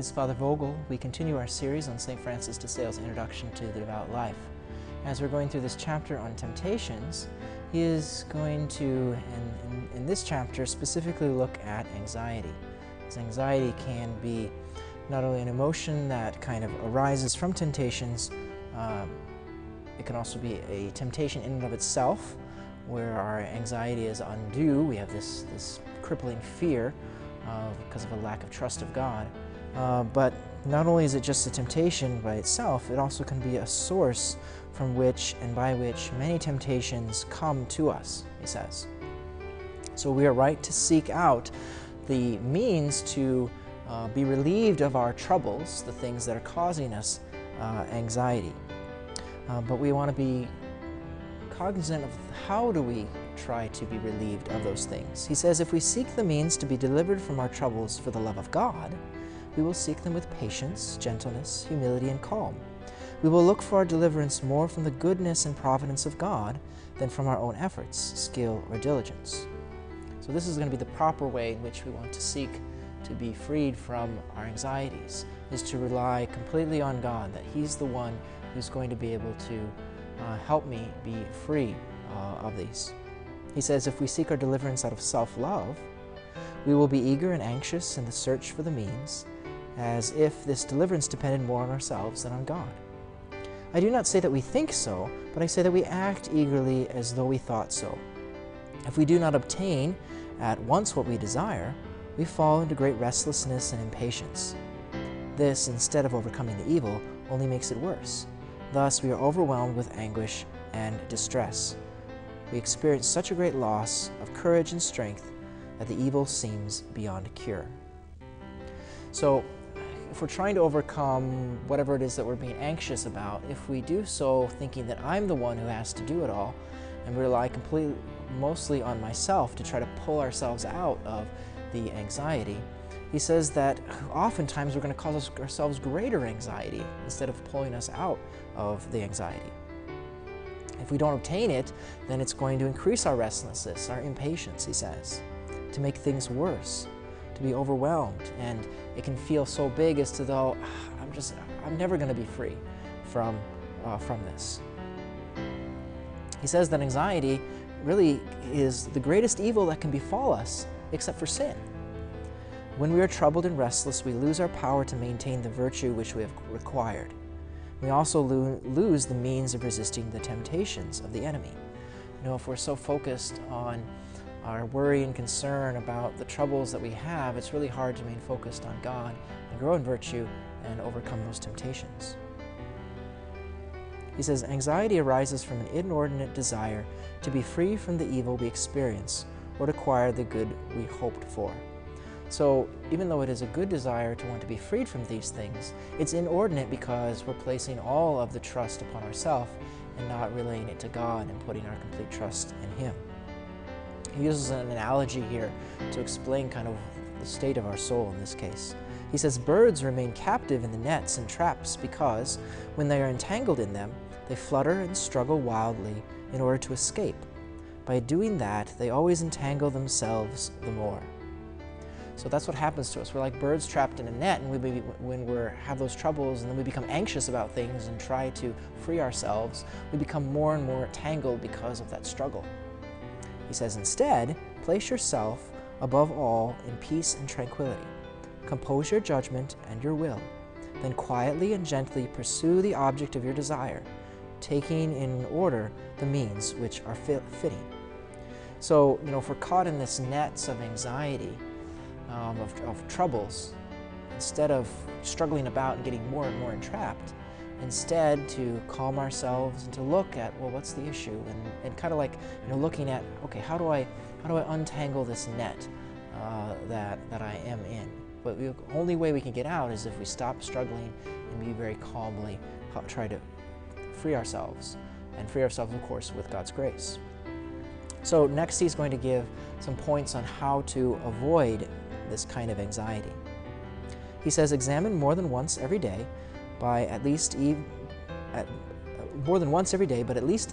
This is Father Vogel. We continue our series on St. Francis de Sales' Introduction to the Devout Life. As we're going through this chapter on temptations, he is going to, in this chapter, specifically look at anxiety. As anxiety can be not only an emotion that kind of arises from temptations, it can also be a temptation in and of itself, where our anxiety is undue. We have this crippling fear because of a lack of trust of God. But not only is it just a temptation by itself, it also can be a source from which and by which many temptations come to us, he says. So we are right to seek out the means to be relieved of our troubles, the things that are causing us anxiety. But we want to be cognizant of how do we try to be relieved of those things. He says, if we seek the means to be delivered from our troubles for the love of God, we will seek them with patience, gentleness, humility, and calm. We will look for our deliverance more from the goodness and providence of God than from our own efforts, skill, or diligence. So this is going to be the proper way in which we want to seek to be freed from our anxieties, is to rely completely on God, that He's the one who's going to be able to help me be free of these. He says, if we seek our deliverance out of self-love, we will be eager and anxious in the search for the means, as if this deliverance depended more on ourselves than on God. I do not say that we think so, but I say that we act eagerly as though we thought so. If we do not obtain at once what we desire, we fall into great restlessness and impatience. This, instead of overcoming the evil, only makes it worse. Thus, we are overwhelmed with anguish and distress. We experience such a great loss of courage and strength that the evil seems beyond cure. So, if we're trying to overcome whatever it is that we're being anxious about, if we do so thinking that I'm the one who has to do it all, and we rely mostly on myself to try to pull ourselves out of the anxiety, he says that oftentimes we're going to cause ourselves greater anxiety instead of pulling us out of the anxiety. If we don't obtain it, then it's going to increase our restlessness, our impatience, he says, to make things worse, to be overwhelmed, and it can feel so big as to though I'm never going to be free from this. He says that anxiety really is the greatest evil that can befall us, except for sin. When we are troubled and restless, we lose our power to maintain the virtue which we have required. We also lose the means of resisting the temptations of the enemy. You know, if we're so focused on our worry and concern about the troubles that we have, it's really hard to remain focused on God and grow in virtue and overcome those temptations. He says, anxiety arises from an inordinate desire to be free from the evil we experience or to acquire the good we hoped for. So even though it is a good desire to want to be freed from these things, it's inordinate because we're placing all of the trust upon ourselves and not relaying it to God and putting our complete trust in Him. He uses an analogy here to explain kind of the state of our soul in this case. He says, birds remain captive in the nets and traps because, when they are entangled in them, they flutter and struggle wildly in order to escape. By doing that, they always entangle themselves the more. So that's what happens to us. We're like birds trapped in a net, and when we have those troubles and then we become anxious about things and try to free ourselves, we become more and more tangled because of that struggle. He says, instead, place yourself above all in peace and tranquility. Compose your judgment and your will. Then quietly and gently pursue the object of your desire, taking in order the means which are fitting. So, you know, if we're caught in this nets of anxiety, of troubles, instead of struggling about and getting more and more entrapped, instead to calm ourselves and to look at, well, what's the issue, and kind of like, you know, looking at, okay, how do I untangle this net that I am in? But the only way we can get out is if we stop struggling and be very calmly try to free ourselves, and free ourselves, of course, with God's grace. So next he's going to give some points on how to avoid this kind of anxiety. He says, examine more than once every day, but at least in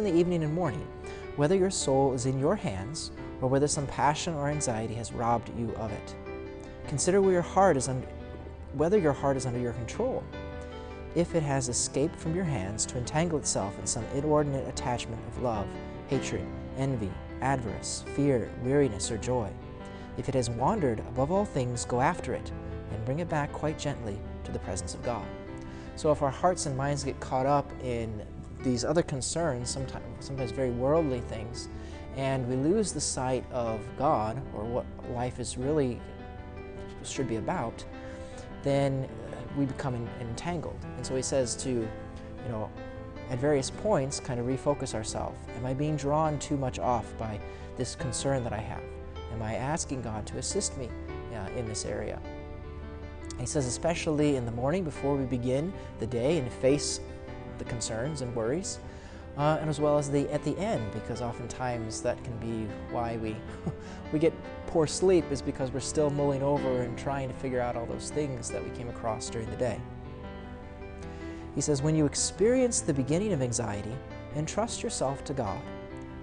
the evening and morning, whether your soul is in your hands or whether some passion or anxiety has robbed you of it. Consider where your heart is whether your heart is under your control, if it has escaped from your hands to entangle itself in some inordinate attachment of love, hatred, envy, avarice, fear, weariness, or joy. If it has wandered, above all things, go after it, and bring it back quite gently to the presence of God. So if our hearts and minds get caught up in these other concerns, sometimes very worldly things, and we lose the sight of God, or what life is really should be about, then we become entangled. And so he says to, at various points, kind of refocus ourselves. Am I being drawn too much off by this concern that I have? Am I asking God to assist me in this area? He says, especially in the morning before we begin the day and face the concerns and worries, and as well as at the end, because oftentimes that can be why we get poor sleep, is because we're still mulling over and trying to figure out all those things that we came across during the day. He says, when you experience the beginning of anxiety, entrust yourself to God.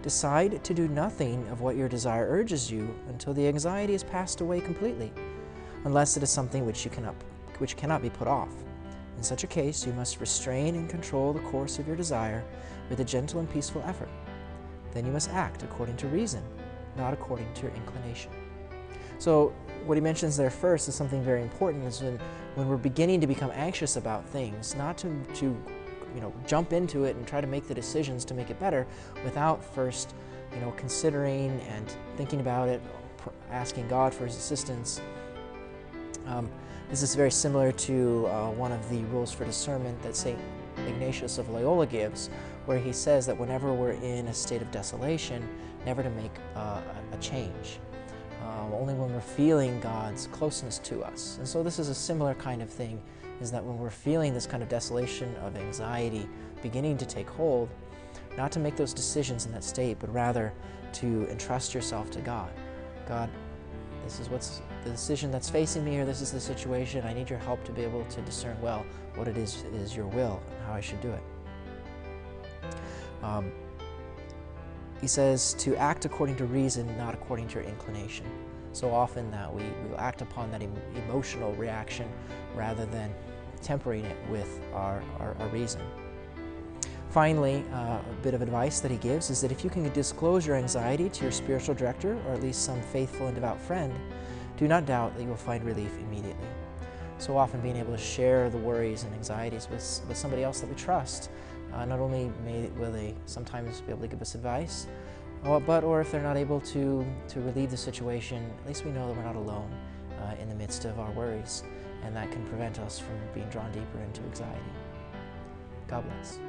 Decide to do nothing of what your desire urges you until the anxiety has passed away completely, unless it is something which cannot be put off. In such a case, you must restrain and control the course of your desire with a gentle and peaceful effort. Then you must act according to reason, not according to your inclination. So what he mentions there first is something very important, is when we're beginning to become anxious about things, not to jump into it and try to make the decisions to make it better without first considering and thinking about it, asking God for his assistance. This is very similar to one of the rules for discernment that St. Ignatius of Loyola gives, where he says that whenever we're in a state of desolation, never to make a change. Only when we're feeling God's closeness to us. And so this is a similar kind of thing, is that when we're feeling this kind of desolation of anxiety beginning to take hold, not to make those decisions in that state, but rather to entrust yourself to God. God, this is what's the decision that's facing me, or this is the situation. I need your help to be able to discern well what it is your will and how I should do it. He says to act according to reason, not according to your inclination. So often that we will act upon that emotional reaction rather than tempering it with our reason. Finally, a bit of advice that he gives is that if you can disclose your anxiety to your spiritual director, or at least some faithful and devout friend, do not doubt that you will find relief immediately. So often being able to share the worries and anxieties with somebody else that we trust, not only will they sometimes be able to give us advice, or if they're not able to relieve the situation, at least we know that we're not alone in the midst of our worries, and that can prevent us from being drawn deeper into anxiety. God bless.